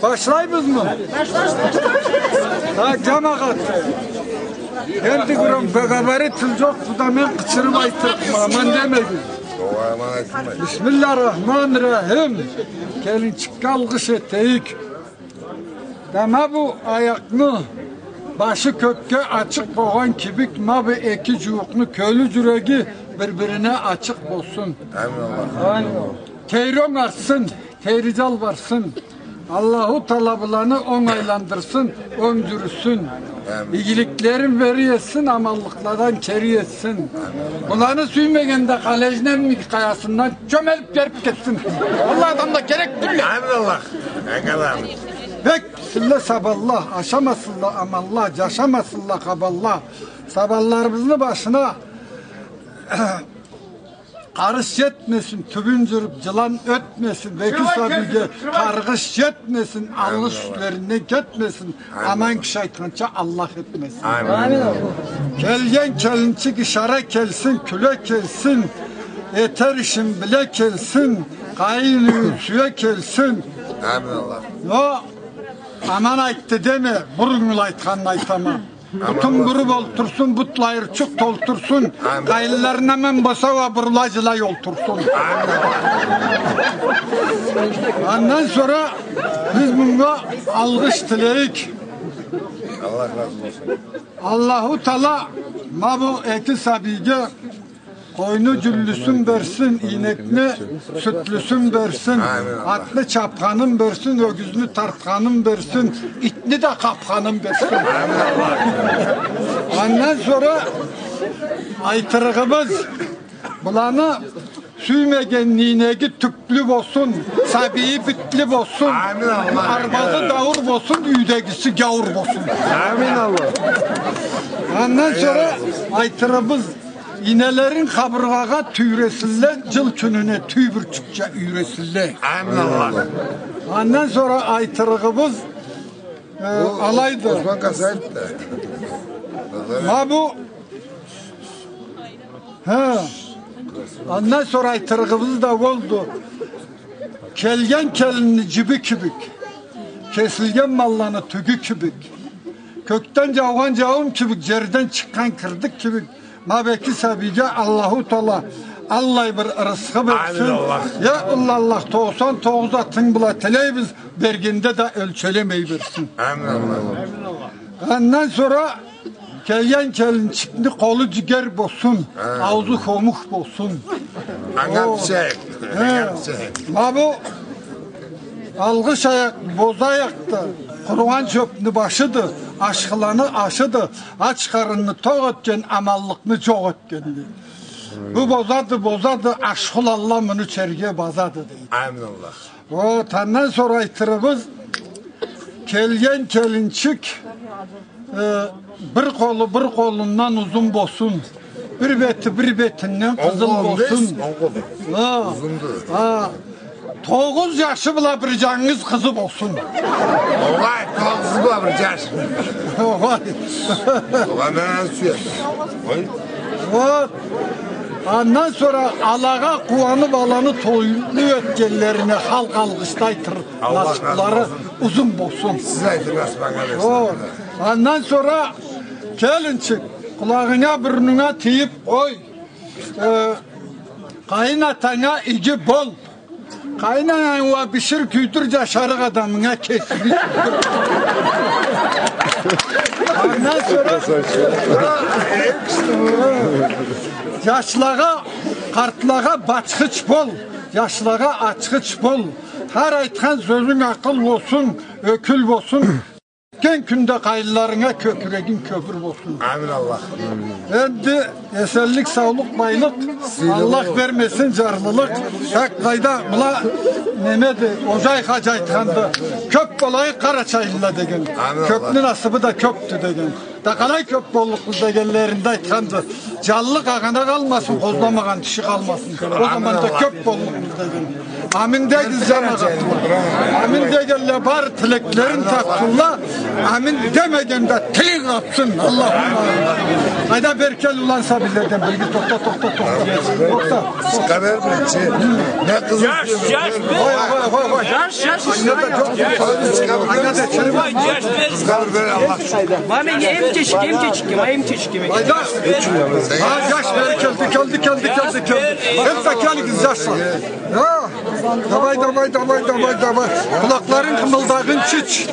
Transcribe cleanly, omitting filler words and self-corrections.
Başlayız mı? Ha, cemaat. Endi kurum begabari tılcok budamen kıçırıp aytırıp aman demedim. Bismillahirrahmanirrahim. Gelin çıkkalgış eteyik. Dema bu ayakını başı kökke açık olan kibik mabi eki cuvuklu köylü cüregi birbirine açık olsun. Teyron artsın, teyrical varsın. Allahu talabılarını onaylandırsın, öndürürsün. İyiliklerin veri etsin, amallıklardan keri etsin. Bunları süymegende kalecinin mi kayasından çömelip gelip gitsin. Allah adamda gerek değil. Amin Allah. Pek bismillah saballah, aşamasıllah amallah, caşamasıllah kaballah. Saballarımızın başına karış yetmesin, tübüncürüp cılan ötmesin, vekil sabige kargış yetmesin, alış üstlerine gitmesin, aman ki şeytança Allah etmesin. Amin. Kelgen kelinçik işare kelsin, küle kelsin, yeter işin bile kelsin, kayın suya kelsin. Amin Allah. No, aman ayttı deme, burun aytkanın aytama. Bütün grup oltursun, butlayır çık toltursun, kaylılarına men basa ve burulacıla yoltursun. Ondan sonra biz buna algış dileyik. Allah razı olsun. Allahu Teala ma bu eti sabige koynu cüllüsün versin, inekli sütlüsün versin, atlı çapkanın versin, ögüzlü tartkanın versin, itli de kapkanın versin. Ondan sonra aytırığımız bulanı süymegen ninegi tüplü olsun, sabiyi bitli olsun, arbazı davur olsun, üydegisi gavur olsun. Amin Allah. Ondan sonra aytırığımız İnelerin kaburgağa tüyresinler, cıl kününe tüy bürçükçe üyresinler. Amin Allah. Ondan sonra aytırığımız alaydı. Osman Kasayip de. Ha bu ondan sonra aytırığımız da oldu. Kelgen kelini cibi kübük. Kesilgen mallanı tügü kübük. Kökten cavgan cavum kübük. Cerden çıkan kırdık kübük. Mabeki sabige Allahu Teala Allah bir rızkı versin. Ya Allah 99 atın bula teleybiz verginde de ölçelemeyi versin. Amin Allah. Ondan sonra kelgen kelin çıktı kolu ciger bosun. Ağzı komuk bosun. Angat şey. Ma bu algış ayak, boz ayaktı. Kur'an çöpünü başıdı. Aşkılanı aşıdı. Aç karnını tok etken, amallıkını çok etkendi. Bu bozadı, aşkıl Allah bunu çerge bazadı deydi. Amin Allah. O tandan sonra aytırımız kelgen kelinçik bir kolundan uzun bosun. Bir betinden kızıl bosun. Uzundu. 9 yaşı bile bir canınız kızı olsun. Olay, 9 bile bir yaş. Olay ben suya. Ondan sonra alağa kuvanı balanı toylu etkenlerine halk algıstaytır. Nasipları uzun olsun. Size aytırmaz bana versin. Ondan sonra kelinçik kulağına burnuna teyip koy. Kaynatana ici bol. Kaynanan pişir küldürce şarık adamına kesmiş. Ondan sonra yaşlığa, kartlığa başkıç bol, yaşlığa açkıç bol. Her aytkan sözün akıl olsun, ökül olsun. Gen günde kayılarına köküregin köpür olsun. Amin Allah. Endi esenlik, sağlık, baylık, Allah vermesin carlılık. Hak kayda bula nemedi, ocay hacaytkandı. Köp olayı Karaçaylı'la degen. Köpnün asıbı da köptü degen. Dakalay köp bolluklu degenlerinde aytkandı. Canlılık ağına kalmasın, kozlamagan dişi kalmasın. O zaman da köp bolluklu degen. Amin de güzel ağatlar. Amin de gelle bar tileklerin taktulla. Amin demediğimde tek kapsın Allah'ım. Hayda Berkel ulansa bizlerden bir tokta. Skaner mi? Ne kızı? Yaş. Skaner böyle Allah. Mami em çeşik. Hayda. Ha yaş Berkel dikel. Hep Berkel gizlersin. Ya. Davay. Kulakların kımıldağın çiç.